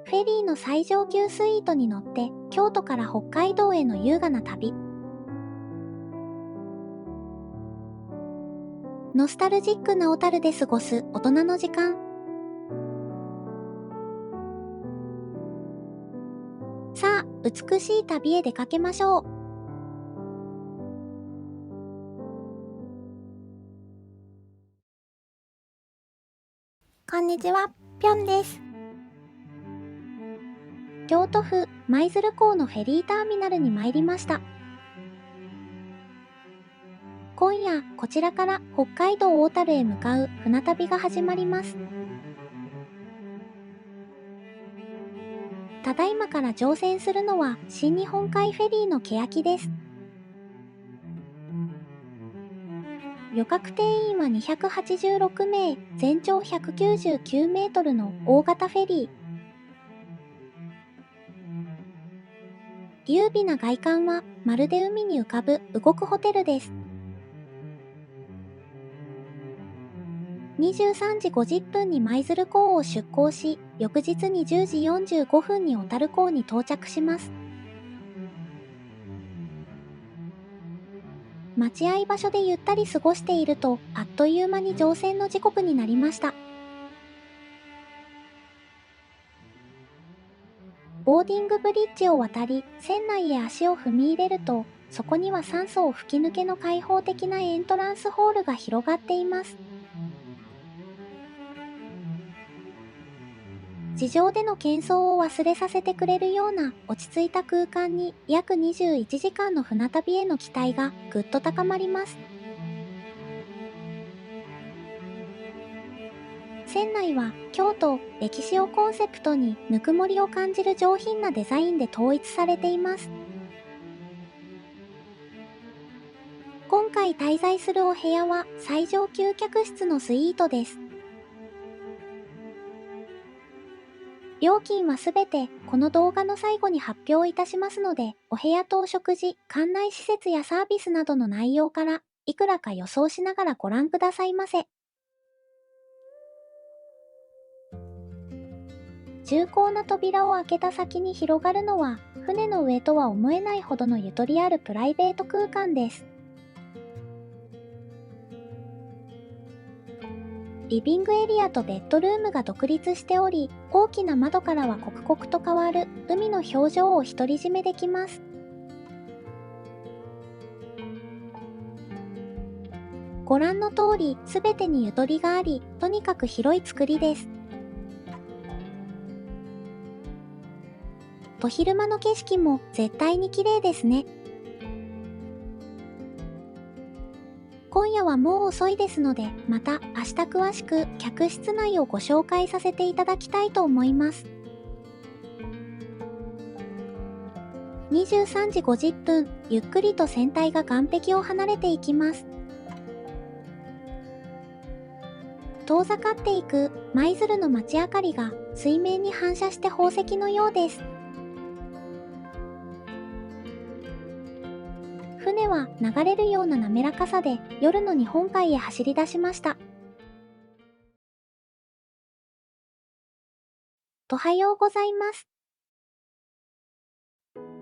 フェリーの最上級スイートに乗って京都から北海道への優雅な旅。ノスタルジックな小樽で過ごす大人の時間。さあ、美しい旅へ出かけましょう。こんにちは、ぴょんです。京都府舞鶴港のフェリーターミナルに参りました。今夜、こちらから北海道大樽へ向かう船旅が始まります。ただいまから乗船するのは新日本海フェリーの欅です。旅客定員は286名、全長199メートルの大型フェリー。優美な外観はまるで海に浮かぶ動くホテルです。23時50分に舞鶴港を出港し、翌日20時45分に小樽港に到着します。待合場所でゆったり過ごしていると、あっという間に乗船の時刻になりました。ボーディングブリッジを渡り、船内へ足を踏み入れると、そこには酸素を吹き抜けの開放的なエントランスホールが広がっています。地上での喧騒を忘れさせてくれるような落ち着いた空間に、約21時間の船旅への期待がぐっと高まります。船内は京都、歴史をコンセプトにぬくもりを感じる上品なデザインで統一されています。今回滞在するお部屋は最上級客室のスイートです。料金はすべてこの動画の最後に発表いたしますので、お部屋とお食事、館内施設やサービスなどの内容からいくらか予想しながらご覧くださいませ。重厚な扉を開けた先に広がるのは、船の上とは思えないほどのゆとりあるプライベート空間です。リビングエリアとベッドルームが独立しており、大きな窓からは刻々と変わる海の表情を独り占めできます。ご覧の通り、すべてにゆとりがあり、とにかく広い作りです。と昼間の景色も絶対に綺麗ですね。今夜はもう遅いですので、また明日詳しく客室内をご紹介させていただきたいと思います。23時50分、ゆっくりと船体が岸壁を離れていきます。遠ざかっていく舞鶴の街明かりが水面に反射して宝石のようです。船は流れるような滑らかさで夜の日本海へ走り出しました。おはようございます。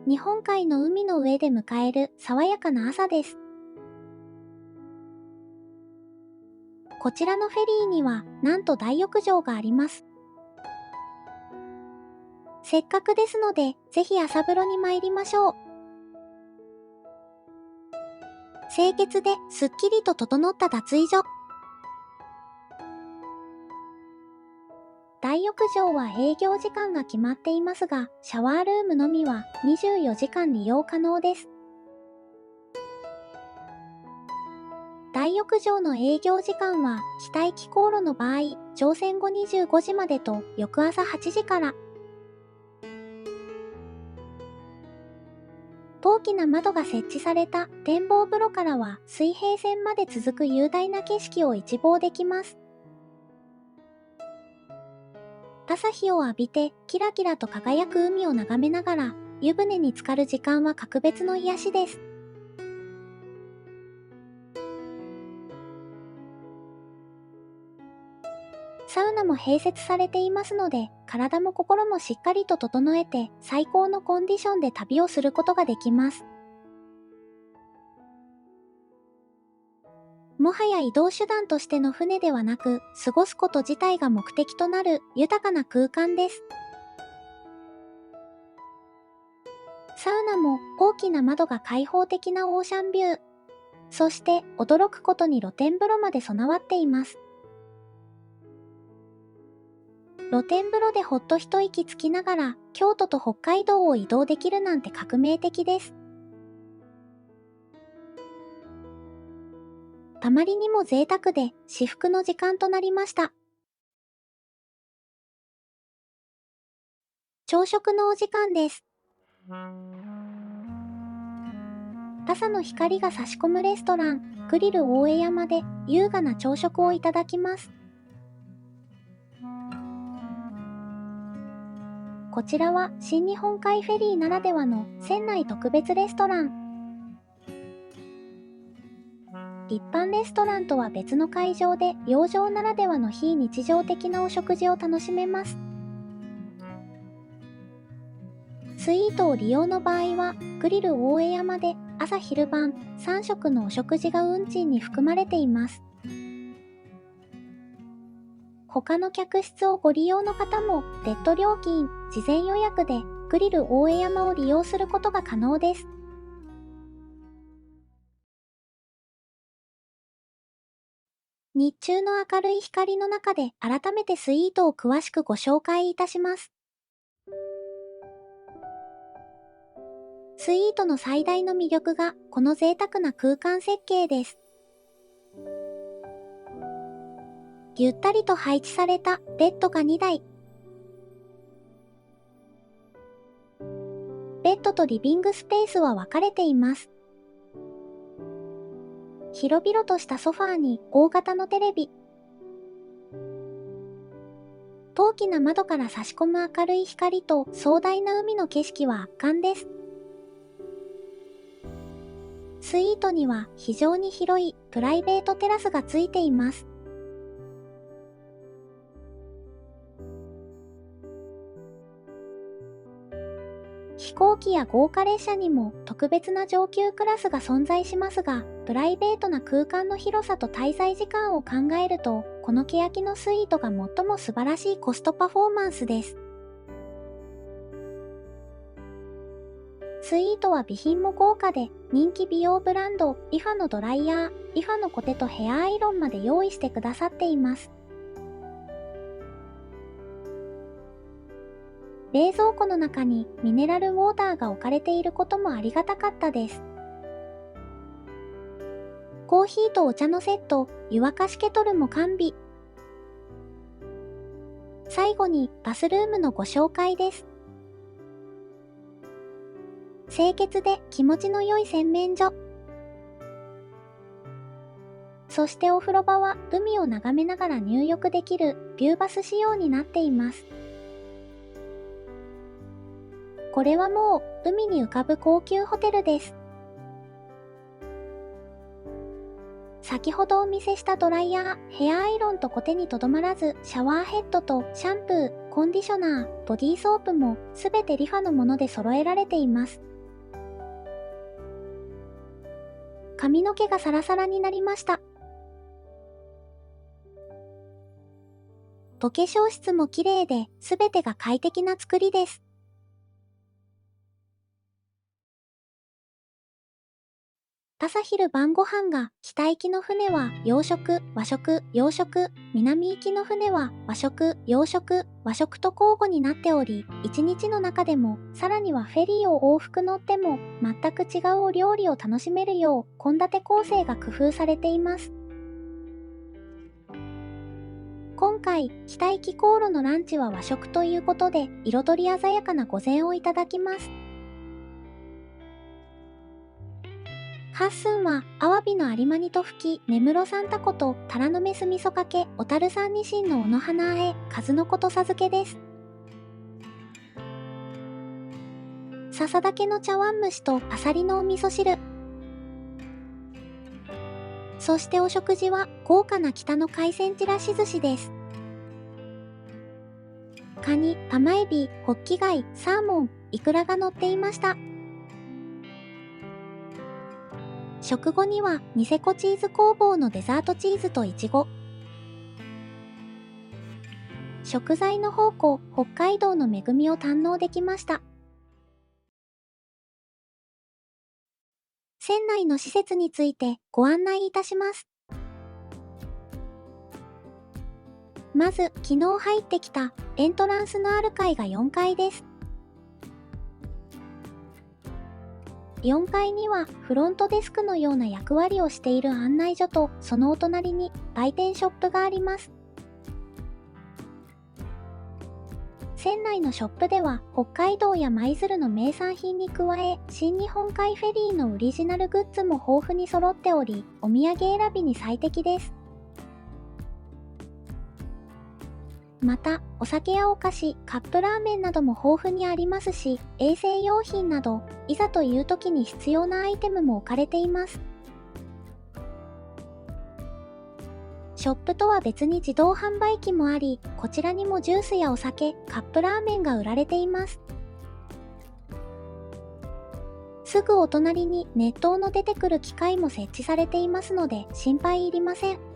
日本海の海の上で迎える爽やかな朝です。こちらのフェリーにはなんと大浴場があります。せっかくですので、ぜひ朝風呂に参りましょう。清潔ですっきりと整った脱衣所。大浴場は営業時間が決まっていますが、シャワールームのみは24時間利用可能です。大浴場の営業時間は、気体気航路の場合、乗船後25時までと、翌朝8時から。大きな窓が設置された展望風呂からは、水平線まで続く雄大な景色を一望できます。朝日を浴びて、キラキラと輝く海を眺めながら、湯船に浸かる時間は格別の癒しです。サウナも併設されていますので、体も心もしっかりと整えて、最高のコンディションで旅をすることができます。もはや移動手段としての船ではなく、過ごすこと自体が目的となる豊かな空間です。サウナも大きな窓が開放的なオーシャンビュー。そして驚くことに露天風呂まで備わっています。露天風呂でほっと一息つきながら京都と北海道を移動できるなんて革命的です。あまりにも贅沢で至福の時間となりました。朝食のお時間です。朝の光が差し込むレストラン、グリル大江山で優雅な朝食をいただきます。こちらは新日本海フェリーならではの船内特別レストラン。一般レストランとは別の会場で洋上ならではの非日常的なお食事を楽しめます。スイートを利用の場合は、グリル大江山で朝昼晩3食のお食事が運賃に含まれています。他の客室をご利用の方も別途料金、事前予約でグリル大江山を利用することが可能です。日中の明るい光の中で改めてスイートを詳しくご紹介いたします。スイートの最大の魅力がこの贅沢な空間設計です。ゆったりと配置されたベッドが2台。ベッドとリビングスペースは分かれています。広々としたソファーに大型のテレビ。大きな窓から差し込む明るい光と壮大な海の景色は圧巻です。スイートには非常に広いプライベートテラスがついています。飛行機や豪華列車にも特別な上級クラスが存在しますが、プライベートな空間の広さと滞在時間を考えると、この欅のスイートが最も素晴らしいコストパフォーマンスです。スイートは備品も豪華で、人気美容ブランド、リファのドライヤー、リファのコテとヘアアイロンまで用意してくださっています。冷蔵庫の中にミネラルウォーターが置かれていることもありがたかったです。コーヒーとお茶のセット、湯沸かしケトルも完備。最後にバスルームのご紹介です。清潔で気持ちの良い洗面所。そしてお風呂場は海を眺めながら入浴できるビューバス仕様になっています。これはもう海に浮かぶ高級ホテルです。先ほどお見せしたドライヤー、ヘアアイロンとコテにとどまらず、シャワーヘッドとシャンプー、コンディショナー、ボディーソープもすべてリファのもので揃えられています。髪の毛がサラサラになりました。お化粧室も綺麗で、すべてが快適な作りです。朝昼晩ご飯が北行きの船は洋食、和食、洋食、南行きの船は和食、洋食、和食と交互になっており、一日の中でもさらにはフェリーを往復乗っても全く違うお料理を楽しめるよう献立構成が工夫されています。今回、北行き航路のランチは和食ということで、彩り鮮やかな御膳をいただきます。ハッスンは、アワビの有馬煮と吹き、根室産タコとタラのメス味噌かけ、小樽産ニシンの小野花あえ、数の子とさ漬けです。笹竹の茶碗蒸しとアサリのお味噌汁。そしてお食事は、豪華な北の海鮮ちらし寿司です。カニ、玉エビ、ホッキ貝、サーモン、イクラが乗っていました。食後にはニセコチーズ工房のデザートチーズとイチゴ。食材の宝庫、北海道の恵みを堪能できました。船内の施設についてご案内いたします。まず、昨日入ってきたエントランスのある階が4階です。4階にはフロントデスクのような役割をしている案内所と、そのお隣に売店ショップがあります。船内のショップでは北海道や舞鶴の名産品に加え、新日本海フェリーのオリジナルグッズも豊富に揃っており、お土産選びに最適です。また、お酒やお菓子、カップラーメンなども豊富にありますし、衛生用品など、いざという時に必要なアイテムも置かれています。ショップとは別に自動販売機もあり、こちらにもジュースやお酒、カップラーメンが売られています。すぐお隣に熱湯の出てくる機械も設置されていますので、心配いりません。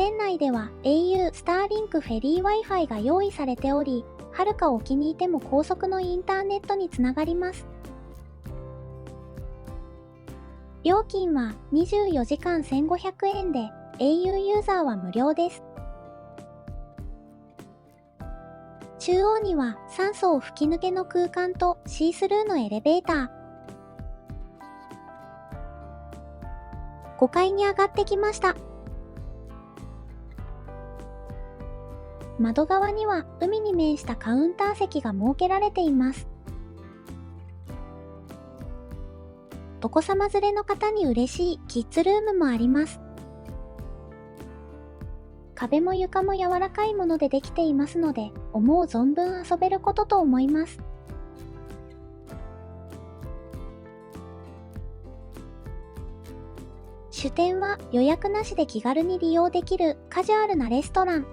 船内では au スターリンクフェリー Wi-Fi が用意されており、はるか沖にいても高速のインターネットにつながります。料金は24時間1500円で、au ユーザーは無料です。中央には酸素を吹き抜けの空間とシースルーのエレベーター。5階に上がってきました。窓側には海に面したカウンター席が設けられています。お子様連れの方に嬉しいキッズルームもあります。壁も床も柔らかいものでできていますので、思う存分遊べることと思います。主店は予約なしで気軽に利用できるカジュアルなレストラン。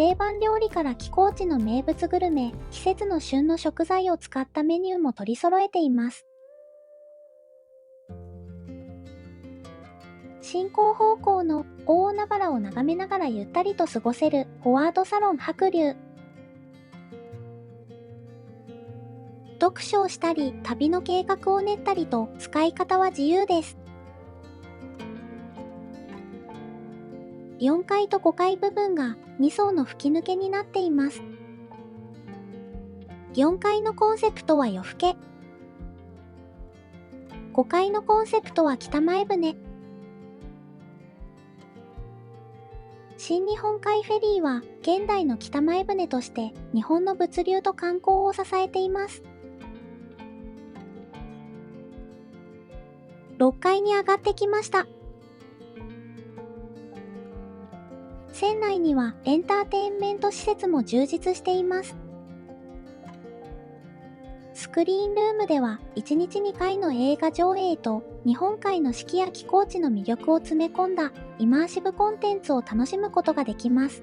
定番料理から寄港地の名物グルメ、季節の旬の食材を使ったメニューも取り揃えています。進行方向の大海原を眺めながらゆったりと過ごせるフォワードサロン白龍。読書をしたり、旅の計画を練ったりと使い方は自由です。4階と5階部分が2層の吹き抜けになっています。4階のコンセプトは夜更け。5階のコンセプトは北前船。新日本海フェリーは現代の北前船として日本の物流と観光を支えています。6階に上がってきました。船内にはエンターテインメント施設も充実しています。スクリーンルームでは1日2回の映画上映と日本海の四季や気候地の魅力を詰め込んだイマーシブコンテンツを楽しむことができます。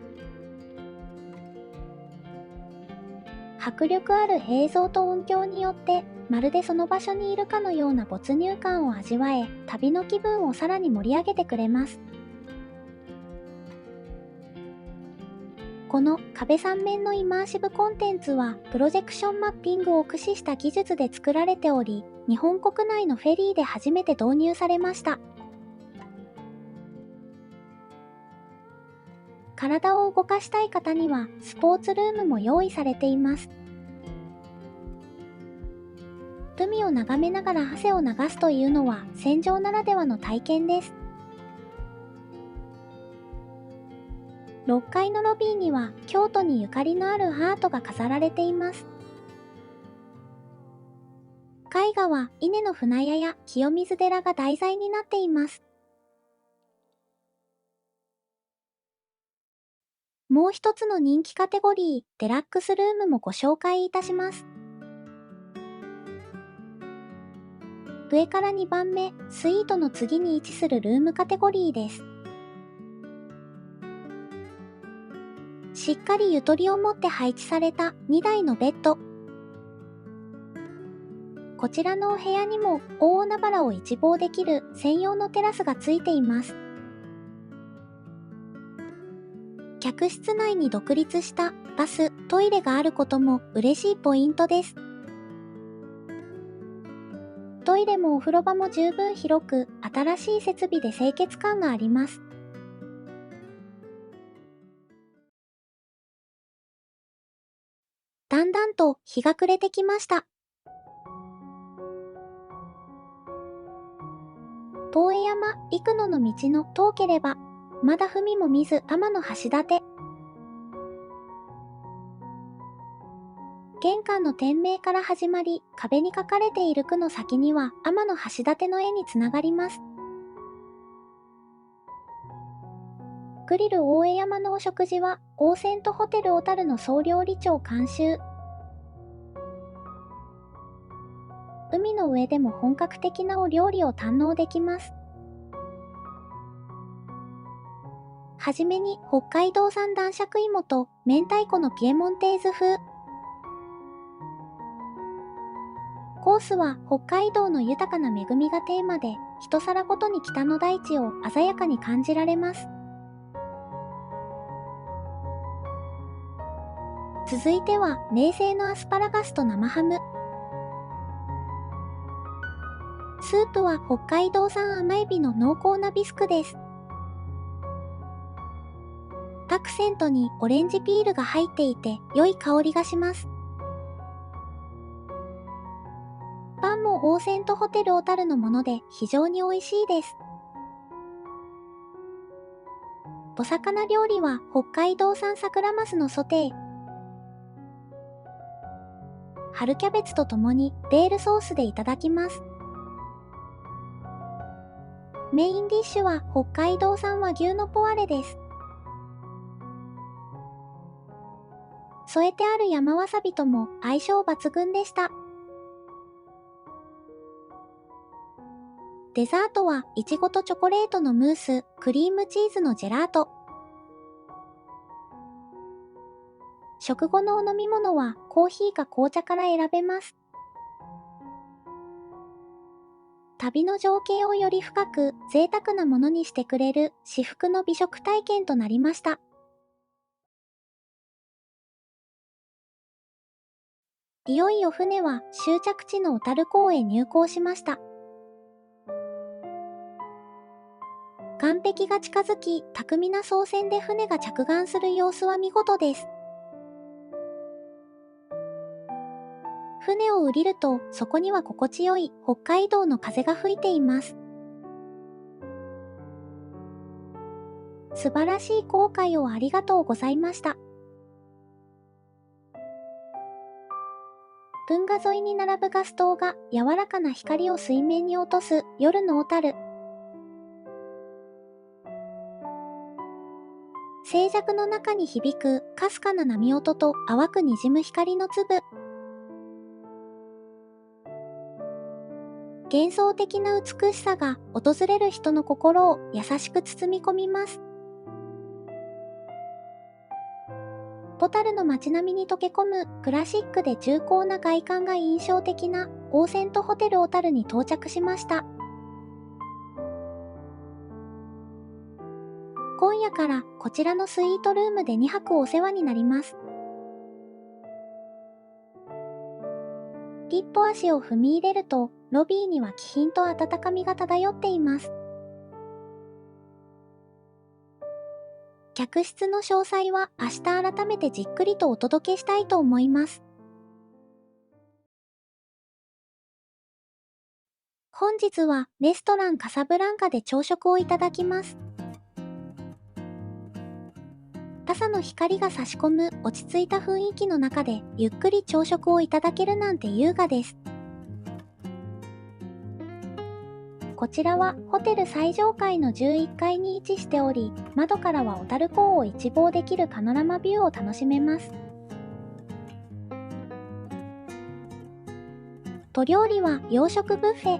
迫力ある映像と音響によってまるでその場所にいるかのような没入感を味わえ、旅の気分をさらに盛り上げてくれます。この壁3面のイマーシブコンテンツはプロジェクションマッピングを駆使した技術で作られており、日本国内のフェリーで初めて導入されました。体を動かしたい方にはスポーツルームも用意されています。海を眺めながら汗を流すというのは船上ならではの体験です。6階のロビーには京都にゆかりのあるアートが飾られています。絵画は稲の船屋や清水寺が題材になっています。もう一つの人気カテゴリー、デラックスルームもご紹介いたします。上から2番目、スイートの次に位置するルームカテゴリーです。しっかりゆとりを持って配置された2台のベッド。こちらのお部屋にも大海原を一望できる専用のテラスがついています。客室内に独立したバス・トイレがあることも嬉しいポイントです。トイレもお風呂場も十分広く、新しい設備で清潔感があります。だんだんと日が暮れてきました。遠江山、幾野の道の遠ければ、まだ踏みも見ず天の橋立。玄関の店名から始まり、壁に書かれている句の先には天の橋立の絵につながります。グリル大江山のお食事は、オーセントホテル小樽の総料理長監修。海の上でも本格的なお料理を堪能できます。はじめに北海道産男爵芋と明太子のピエモンテーズ風。コースは北海道の豊かな恵みがテーマで、一皿ごとに北の大地を鮮やかに感じられます。続いては冷製のアスパラガスと生ハム。スープは北海道産甘エビの濃厚なビスクです。アクセントにオレンジピールが入っていて良い香りがします。パンもオーセントホテル小樽のもので非常に美味しいです。お魚料理は北海道産サクラマスのソテー。春キャベツとともにベールソースでいただきます。メインディッシュは北海道産和牛のポワレです。添えてある山わさびとも相性抜群でした。デザートはいちごとチョコレートのムース、クリームチーズのジェラート。食後のお飲み物はコーヒーか紅茶から選べます。旅の情景をより深く贅沢なものにしてくれる至福の美食体験となりました。いよいよ船は終着地の小樽港へ入港しました。岸壁が近づき、巧みな操船で船が着岸する様子は見事です。船を降りると、そこには心地よい北海道の風が吹いています。素晴らしい航海をありがとうございました。運河沿いに並ぶガス灯が柔らかな光を水面に落とす夜の小樽。静寂の中に響くかすかな波音と淡くにじむ光の粒。幻想的な美しさが訪れる人の心を優しく包み込みます。小樽の街並みに溶け込むクラシックで重厚な外観が印象的なオーセントホテル小樽に到着しました。今夜からこちらのスイートルームで2泊お世話になります。一歩足を踏み入れると、ロビーには気品と温かみが漂っています。客室の詳細は明日改めてじっくりとお届けしたいと思います。本日はレストランカサブランカで朝食をいただきます。朝の光が差し込む落ち着いた雰囲気の中でゆっくり朝食をいただけるなんて優雅です。こちらはホテル最上階の11階に位置しており、窓からは小樽港を一望できるパノラマビューを楽しめます。と料理は洋食ブッフェ。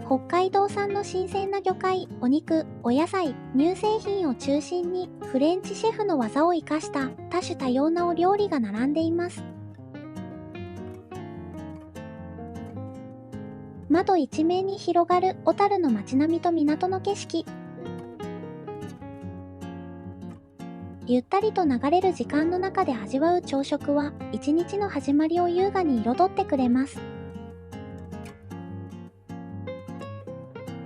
北海道産の新鮮な魚介、お肉、お野菜、乳製品を中心にフレンチシェフの技を生かした多種多様なお料理が並んでいます。窓一面に広がる小樽の街並みと港の景色。ゆったりと流れる時間の中で味わう朝食は、一日の始まりを優雅に彩ってくれます。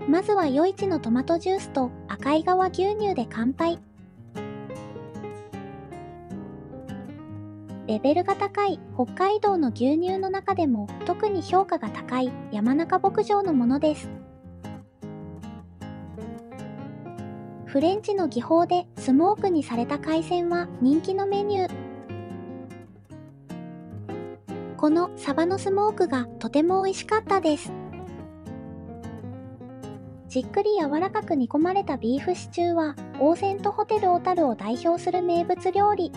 まずは余市のトマトジュースと赤井川牛乳で乾杯。レベルが高い北海道の牛乳の中でも特に評価が高い山中牧場のものです。フレンチの技法でスモークにされた海鮮は人気のメニュー。このサバのスモークがとても美味しかったです。じっくり柔らかく煮込まれたビーフシチューはオーセントホテル小樽を代表する名物料理。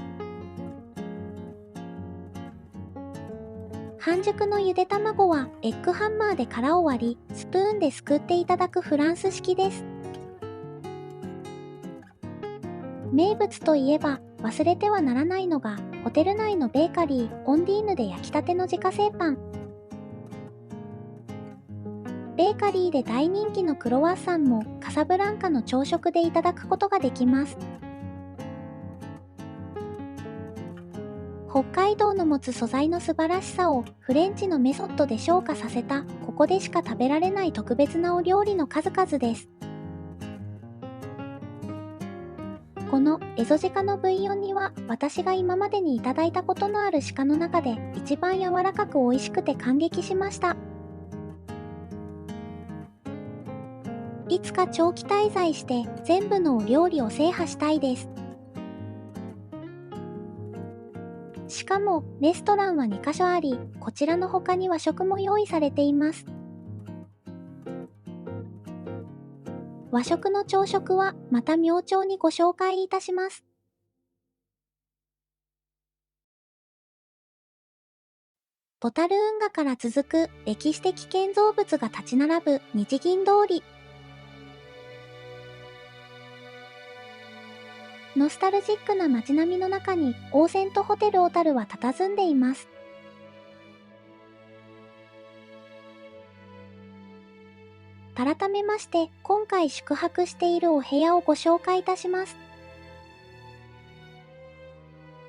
半熟のゆで卵はエッグハンマーで殻を割り、スプーンですくっていただくフランス式です。名物といえば忘れてはならないのがホテル内のベーカリーオンディーヌで焼きたての自家製パン。ベーカリーで大人気のクロワッサンもカサブランカの朝食でいただくことができます。北海道の持つ素材の素晴らしさをフレンチのメソッドで昇華させた、ここでしか食べられない特別なお料理の数々です。このエゾ鹿のブイヨン煮は私が今までにいただいたことのある鹿の中で一番柔らかく美味しくて感激しました。いつか長期滞在して全部のお料理を制覇したいです。しかもレストランは2カ所あり、こちらの他に和食も用意されています。和食の朝食はまた明朝にご紹介いたします。小樽運河から続く歴史的建造物が立ち並ぶ日銀通り。ノスタルジックな街並みの中にオーセントホテル小樽は佇んでいます。改めまして今回宿泊しているお部屋をご紹介いたします。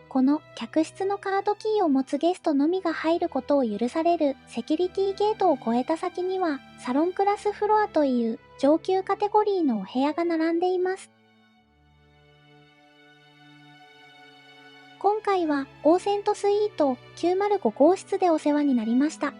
この客室のカードキーを持つゲストのみが入ることを許されるセキュリティゲートを越えた先にはサロンクラスフロアという上級カテゴリーのお部屋が並んでいます。今回はオーセントスイート905号室でお世話になりました。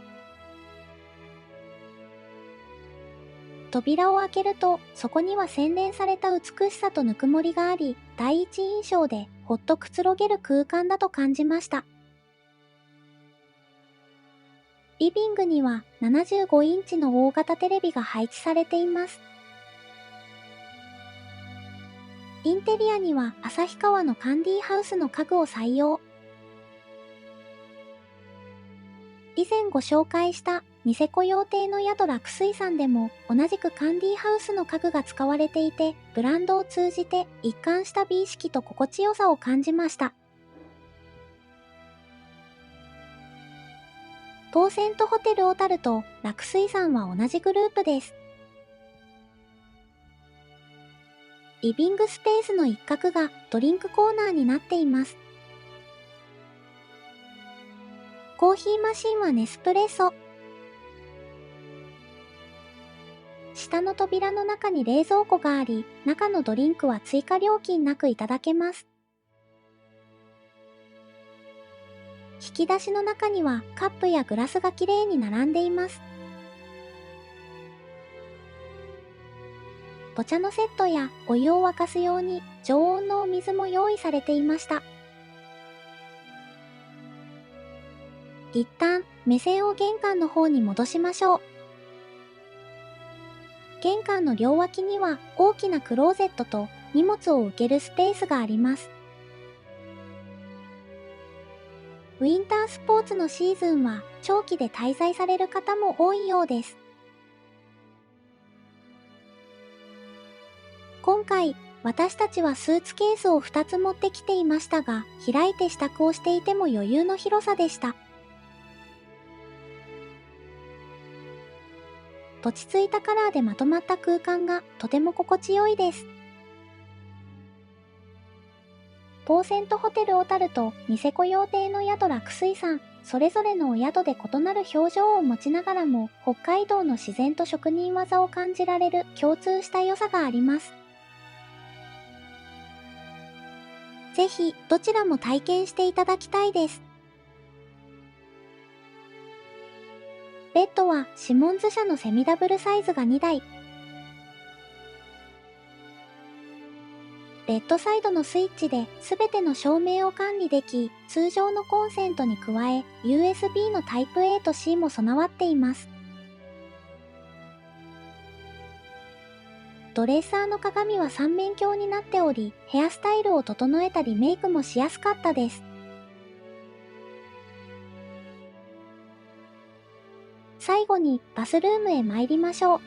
扉を開けるとそこには洗練された美しさとぬくもりがあり、第一印象でほっとくつろげる空間だと感じました。リビングには75インチの大型テレビが配置されています。インテリアには旭川のカンディーハウスの家具を採用。以前ご紹介したニセコ用邸の宿楽水産でも同じくカンディーハウスの家具が使われていて、ブランドを通じて一貫した美意識と心地よさを感じました。オーセントホテル小樽と楽水産は同じグループです。リビングスペースの一角がドリンクコーナーになっています。コーヒーマシンはネスプレッソ。下の扉の中に冷蔵庫があり、中のドリンクは追加料金なくいただけます。引き出しの中にはカップやグラスがきれいに並んでいます。お茶のセットやお湯を沸かすように常温のお水も用意されていました。一旦目線を玄関の方に戻しましょう。玄関の両脇には大きなクローゼットと荷物を受けるスペースがあります。ウィンタースポーツのシーズンは長期で滞在される方も多いようです。今回、私たちはスーツケースを2つ持ってきていましたが、開いて支度をしていても余裕の広さでした。落ち着いたカラーでまとまった空間がとても心地よいです。ポーセントホテル小樽とニセコ用邸の宿楽水産、それぞれのお宿で異なる表情を持ちながらも、北海道の自然と職人技を感じられる共通した良さがあります。ぜひ、どちらも体験していただきたいです。ベッドはシモンズ社のセミダブルサイズが2台。ベッドサイドのスイッチで全ての照明を管理でき、通常のコンセントに加え、USB のタイプ A と C も備わっています。ドレッサーの鏡は三面鏡になっており、ヘアスタイルを整えたりメイクもしやすかったです。最後にバスルームへ参りましょう。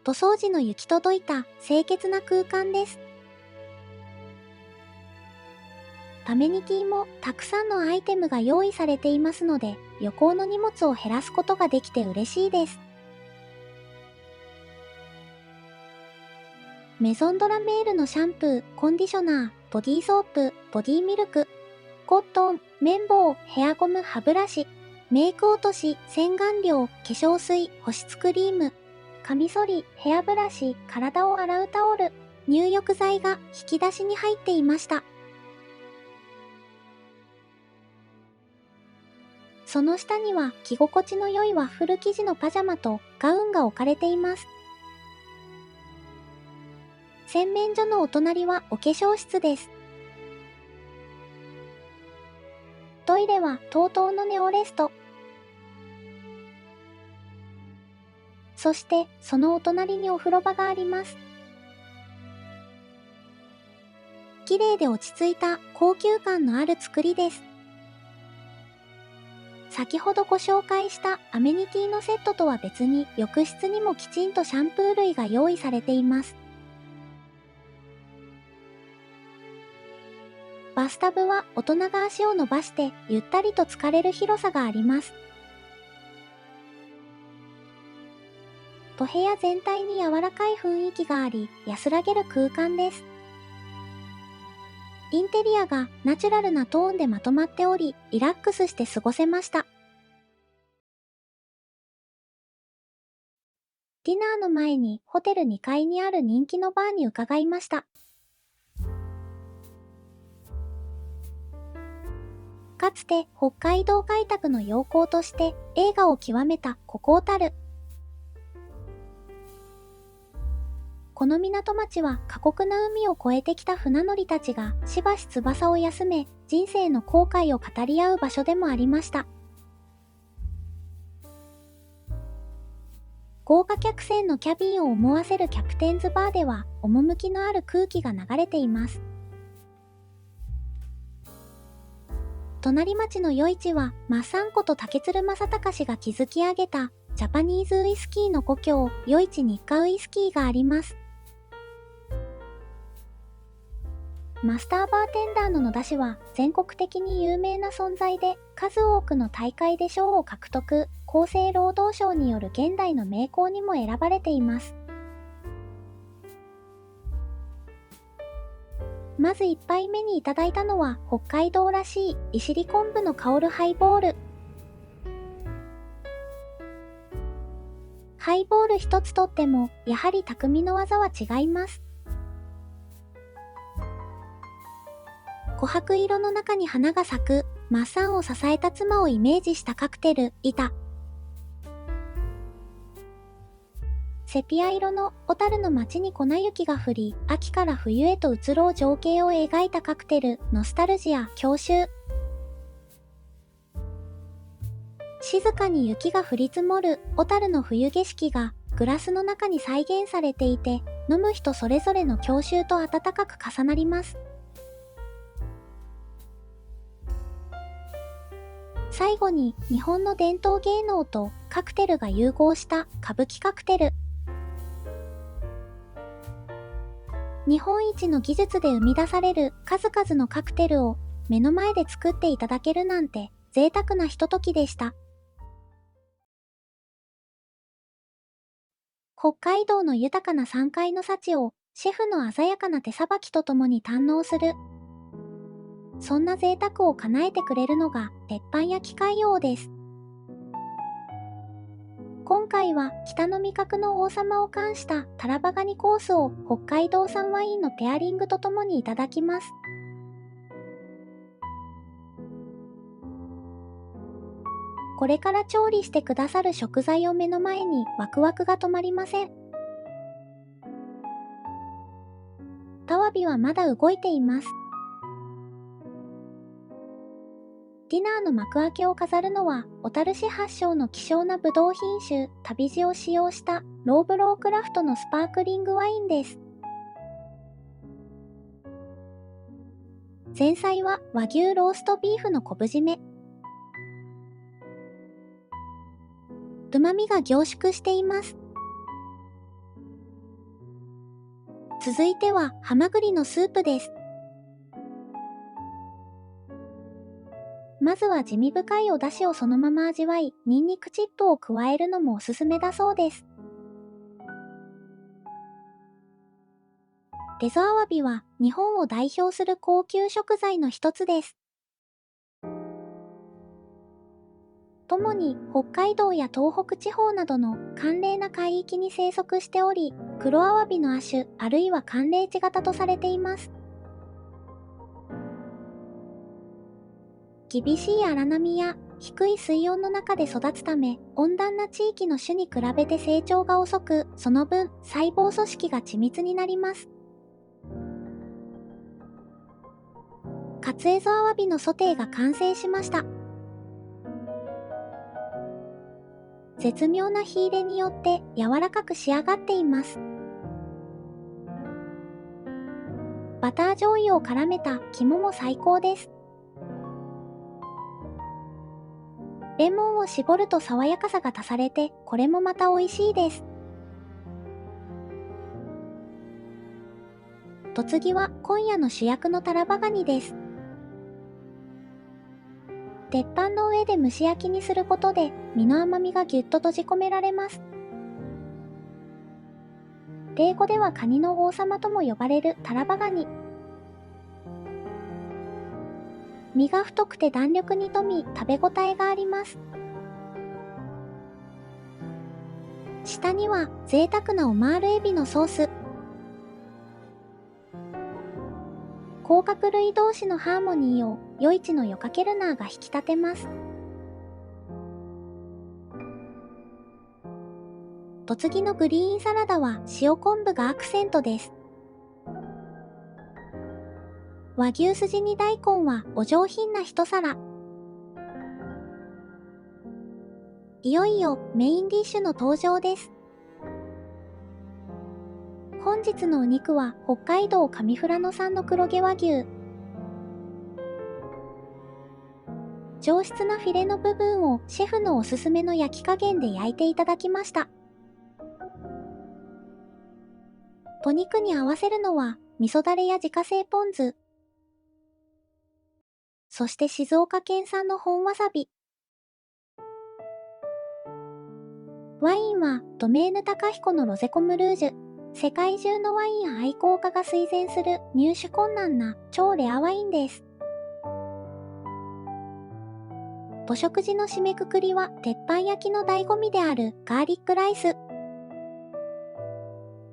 塗装時の行き届いた清潔な空間です。アメニティもたくさんのアイテムが用意されていますので、旅行の荷物を減らすことができて嬉しいです。メゾンドラメールのシャンプー、コンディショナー、ボディーソープ、ボディミルク、コットン、綿棒、ヘアゴム、歯ブラシ、メイク落とし、洗顔料、化粧水、保湿クリーム、カミソリ、ヘアブラシ、体を洗うタオル、入浴剤が引き出しに入っていました。その下には着心地の良いワッフル生地のパジャマとガウンが置かれています。洗面所のお隣はお化粧室です。トイレは TOTO のネオレスト。そしてそのお隣にお風呂場があります。綺麗で落ち着いた高級感のある作りです。先ほどご紹介したアメニティのセットとは別に浴室にもきちんとシャンプー類が用意されています。バスタブは大人が足を伸ばしてゆったりと浸かれる広さがあります。お部屋全体に柔らかい雰囲気があり、安らげる空間です。インテリアがナチュラルなトーンでまとまっており、リラックスして過ごせました。ディナーの前にホテル2階にある人気のバーに伺いました。かつて北海道開拓の陽光として栄華を極めたここ小樽。この港町は過酷な海を越えてきた船乗りたちがしばし翼を休め、人生の後悔を語り合う場所でもありました。豪華客船のキャビンを思わせるキャプテンズバーでは、趣のある空気が流れています。隣町の余市は、マッサンこと竹鶴正隆氏が築き上げた、ジャパニーズウイスキーの故郷、余市日課ウイスキーがあります。マスターバーテンダーの野田氏は全国的に有名な存在で、数多くの大会で賞を獲得、厚生労働省による現代の名工にも選ばれています。まず1杯目にいただいたのは北海道らしい利尻昆布の香るハイボール。ハイボール一つとってもやはり匠の技は違います。琥珀色の中に花が咲くマッサンを支えた妻をイメージしたカクテル、板。セピア色の小樽の街に粉雪が降り、秋から冬へと移ろう情景を描いたカクテル、ノスタルジア、郷愁。静かに雪が降り積もる小樽の冬景色がグラスの中に再現されていて、飲む人それぞれの郷愁と温かく重なります。最後に日本の伝統芸能とカクテルが融合した歌舞伎カクテル。日本一の技術で生み出される数々のカクテルを目の前で作っていただけるなんて贅沢なひとときでした。北海道の豊かな山海の幸をシェフの鮮やかな手さばきとともに堪能する。そんな贅沢を叶えてくれるのが鉄板焼き海王です。今回は北の味覚の王様を冠したタラバガニコースを北海道産ワインのペアリングとともにいただきます。これから調理してくださる食材を目の前にワクワクが止まりません。たわびはまだ動いています。ディナーの幕開けを飾るのは、小樽市発祥の希少なブドウ品種、旅路を使用したローブロークラフトのスパークリングワインです。前菜は和牛ローストビーフの昆布締め。旨味が凝縮しています。続いてはハマグリのスープです。まずは滋味深いお出汁をそのまま味わい、ニンニクチップを加えるのもおすすめだそうです。デザアワビは日本を代表する高級食材の一つです。主に北海道や東北地方などの寒冷な海域に生息しており、黒アワビの亜種あるいは寒冷地型とされています。厳しい荒波や低い水温の中で育つため、温暖な地域の種に比べて成長が遅く、その分細胞組織が緻密になります。カツエゾアワビのソテーが完成しました。絶妙な火入れによって柔らかく仕上がっています。バター醤油を絡めた肝も最高です。レモンを絞ると爽やかさが足されて、これもまた美味しいです。と次は今夜の主役のタラバガニです。鉄板の上で蒸し焼きにすることで身の甘みがぎゅっと閉じ込められます。英語ではカニの王様とも呼ばれるタラバガニ。身が太くて弾力に富み食べ応えがあります。下には贅沢なオマールエビのソース。甲殻類同士のハーモニーを余市のヨカケルナーが引き立てます。と次のグリーンサラダは塩昆布がアクセントです。和牛すじ煮大根はお上品な一皿。いよいよメインディッシュの登場です。本日のお肉は北海道上富良野産の黒毛和牛。上質なフィレの部分をシェフのおすすめの焼き加減で焼いていただきました。お肉に合わせるのは味噌だれや自家製ポン酢。そして静岡県産の本わさび。ワインはドメーヌ高彦のロゼコムルージュ。世界中のワイン愛好家が推薦する入手困難な超レアワインです。お食事の締めくくりは鉄板焼きの醍醐味であるガーリックライス。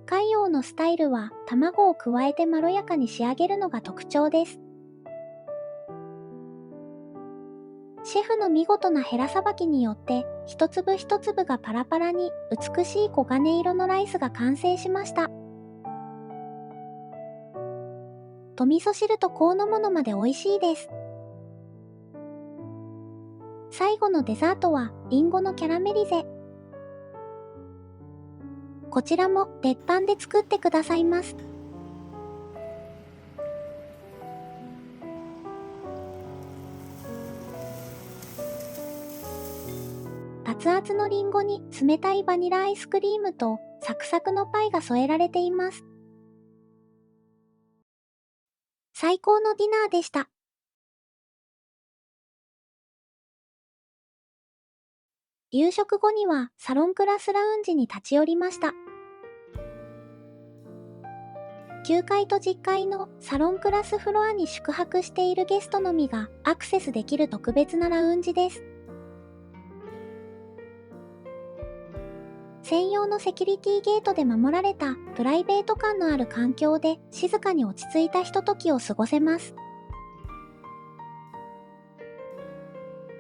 海王のスタイルは卵を加えてまろやかに仕上げるのが特徴です。シェフの見事なヘラさばきによって一粒一粒がパラパラに美しい黄金色のライスが完成しました。と味噌汁とこうのものまで美味しいです。最後のデザートはリンゴのキャラメリゼ。こちらも鉄板で作ってくださいます。熱々のリンゴに冷たいバニラアイスクリームとサクサクのパイが添えられています。最高のディナーでした。夕食後にはサロンクラスラウンジに立ち寄りました。9階と10階のサロンクラスフロアに宿泊しているゲストのみがアクセスできる特別なラウンジです。専用のセキュリティゲートで守られたプライベート感のある環境で静かに落ち着いたひとときを過ごせます。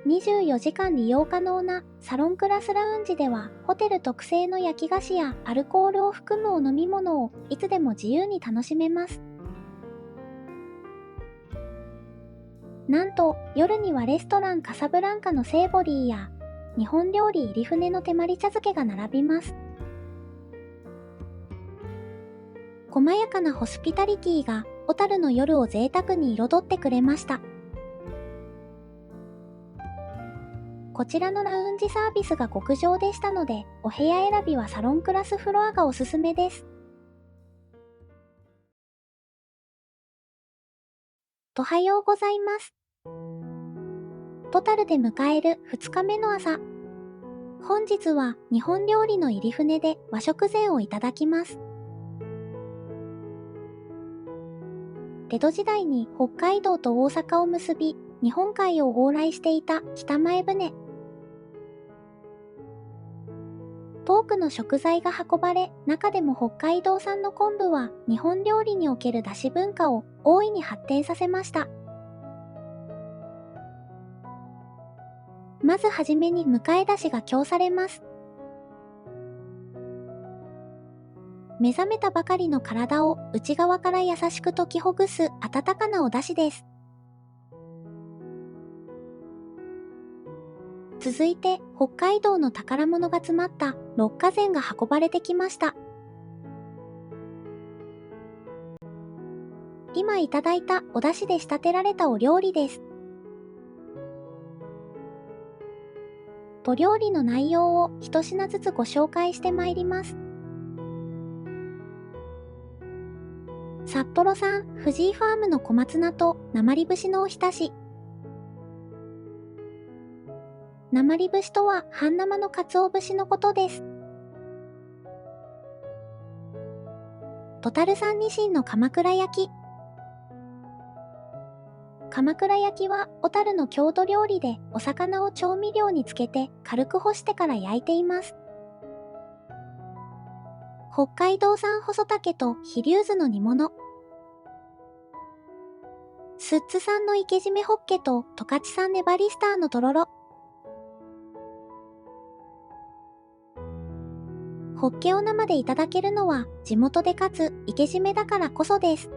24時間利用可能なサロンクラスラウンジでは、ホテル特製の焼き菓子やアルコールを含むお飲み物をいつでも自由に楽しめます。なんと、夜にはレストランカサブランカのセーボリーや日本料理入船の手まり茶漬けが並びます。細やかなホスピタリティが小樽の夜を贅沢に彩ってくれました。こちらのラウンジサービスが極上でしたので、お部屋選びはサロンクラスフロアがおすすめです。おはようございます。小樽で迎える2日目の朝。本日は日本料理の入船で和食膳をいただきます。江戸時代に北海道と大阪を結び、日本海を往来していた北前船。多くの食材が運ばれ、中でも北海道産の昆布は日本料理における出汁文化を大いに発展させました。まずはじめに迎え出しが供されます。目覚めたばかりの体を内側から優しく解きほぐす温かなお出汁です。続いて、北海道の宝物が詰まった六花膳が運ばれてきました。今いただいたお出汁で仕立てられたお料理です。お料理の内容を一品ずつご紹介してまいります。札幌産藤井ファームの小松菜と鉛節のおひたし。鉛節とは半生の鰹節のことです。小樽産ニシンの鎌倉焼き。鎌倉焼きは小樽の郷土料理でお魚を調味料につけて軽く干してから焼いています。北海道産細竹と飛龍図の煮物。寿津産の池締めホッケと十勝産ネバリスターのとろろ。ホッケを生でいただけるのは地元でかつ池締めだからこそです。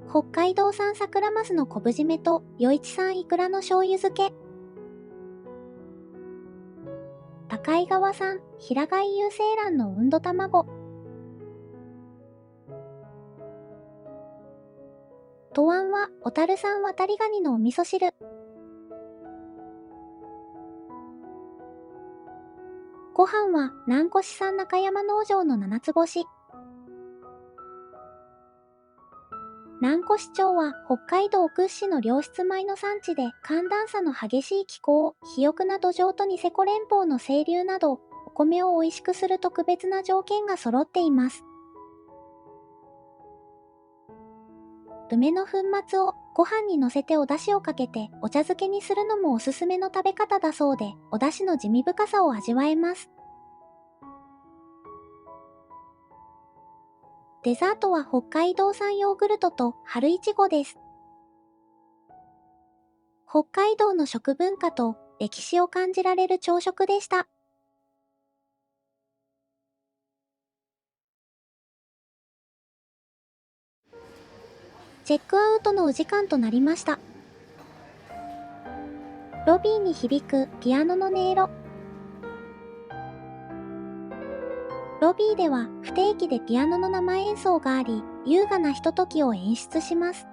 北海道産サクラマスの昆布締めと余市産イクラの醤油漬け。高井川産平貝有精卵のうんど卵。とあんは小樽産渡りガニのお味噌汁。ご飯は南越産中山農場の七つ星。南越町は北海道屈指の良質米の産地で、寒暖差の激しい気候、肥沃な土壌とニセコ連峰の清流など、お米を美味しくする特別な条件が揃っています。梅の粉末をご飯に乗せてお出汁をかけてお茶漬けにするのもおすすめの食べ方だそうで、お出汁の滋味深さを味わえます。デザートは北海道産ヨーグルトと春いちごです。北海道の食文化と歴史を感じられる朝食でした。チェックアウトのお時間となりました。ロビーに響くピアノの音色。ロビーでは不定期でピアノの生演奏があり、優雅なひとときを演出します。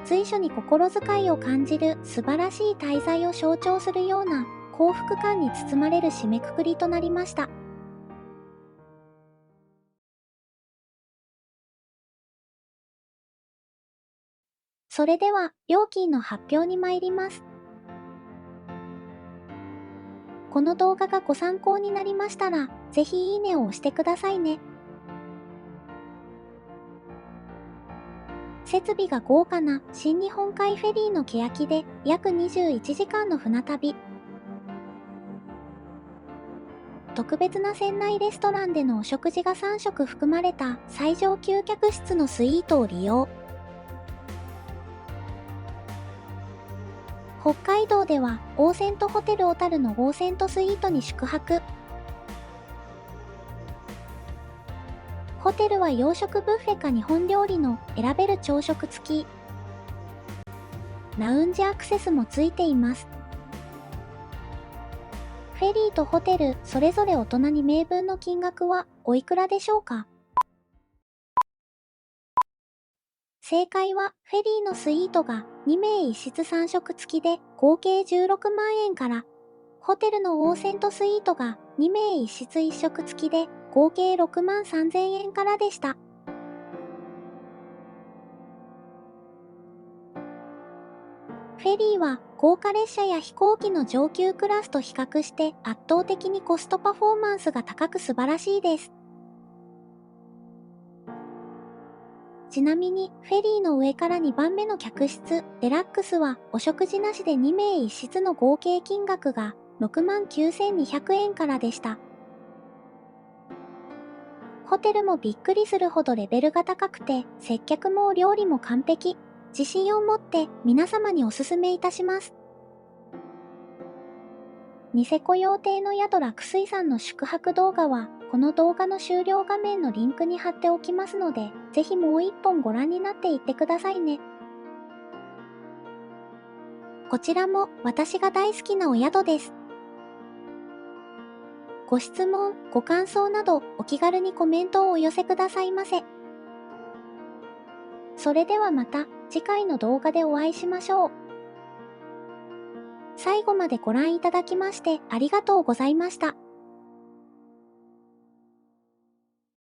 随所に心遣いを感じる素晴らしい滞在を象徴するような幸福感に包まれる締めくくりとなりました。それでは、料金の発表に参ります。この動画がご参考になりましたら、ぜひいいねを押してくださいね。設備が豪華な新日本海フェリーの欅で約21時間の船旅。特別な船内レストランでのお食事が3食含まれた最上級客室のスイートを利用。北海道ではオーセントホテル小樽のオーセントスイートに宿泊。ホテルは洋食ブッフェか日本料理の選べる朝食付き。ラウンジアクセスもついています。フェリーとホテル、それぞれ大人に名分の金額はおいくらでしょうか？正解は、フェリーのスイートが2名1室3食付きで合計16万円から、ホテルのオーセントスイートが2名1室1食付きで合計6万3000円からでした。フェリーは豪華列車や飛行機の上級クラスと比較して圧倒的にコストパフォーマンスが高く素晴らしいです。ちなみに、フェリーの上から2番目の客室、デラックスはお食事なしで2名1室の合計金額が6万9200円からでした。ホテルもびっくりするほどレベルが高くて、接客もお料理も完璧。自信を持って皆様におすすめいたします。ニセコ用邸の宿楽水産の宿泊動画は、この動画の終了画面のリンクに貼っておきますので、ぜひもう一本ご覧になっていってくださいね。こちらも私が大好きなお宿です。ご質問、ご感想などお気軽にコメントをお寄せくださいませ。それではまた次回の動画でお会いしましょう。最後までご覧いただきましてありがとうございました。